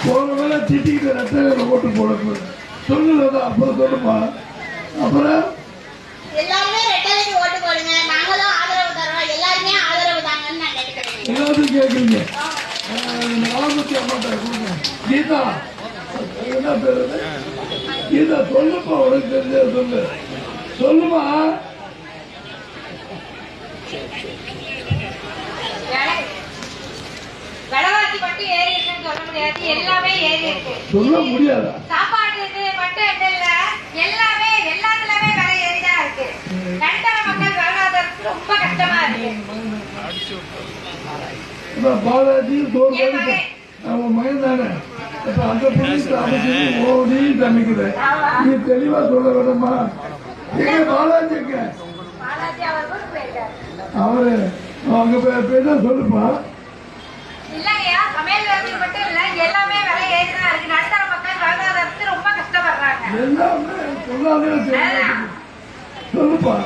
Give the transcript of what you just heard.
போன வேலை திட்டிக்கிட்டு ரெட்டை ஓட்டு போட சொல்லுறதா அப்புறம் சொல்லுமா. அப்புறம் எல்லாருமே ரெட்டலைக்கு ஓட்டு போடுங்க, நாங்களும் ஆதரவு தரோம், எல்லாருமே ஆதரவு தாங்கன்னு நான் கேட்டுக்கிறேன். எல்லாத்தையும் கேட்குறீங்க. நாமத்தி அம்மாட்ட கொடுங்க. கீதா என்ன பேரு? கீதா சொல்லுப்பா, உனக்கு தெரிஞ்ச சொல்லு. சொல்லுமா. விலைவாசி மட்டும் ஏறி இருக்குன்னு சொல்ல முடியாது, எல்லாமே ஏறி இருக்கு. சொல்ல முடியாதா? சாப்பாட்டுக்கு மட்டும் இல்ல, எல்லாமே எல்லாத்துலயுமே விலை ஏறிதான் இருக்கு. நடுத்தர மக்கள் வாழ்வாதாரத்துக்கு ரொம்ப கஷ்டமா இருக்கு. பாலாஜி அவன் மகன் தானே, அந்த புள்ளிக்கு அமைச்சு ஓடி சமைக்கிறேன். நீ தெளிவா சொல்ல வேணுமா? எங்க பாலாஜி எங்க? பாலாஜி அவர் ஊருக்கு போயிருக்காரு. அவரு அவங்க பேர் சொல்லுப்பா. இல்லையா, சமையல் வேலைக்கு மட்டும் இல்ல, எல்லாமே விலை ஏறிதான் இருக்கு. நடுத்தர மக்கள் வாழ்வாதாரத்துக்கு ரொம்ப கஷ்டப்படுறாங்க. எல்லாமே சொல்லாமே சொல்லுப்பா.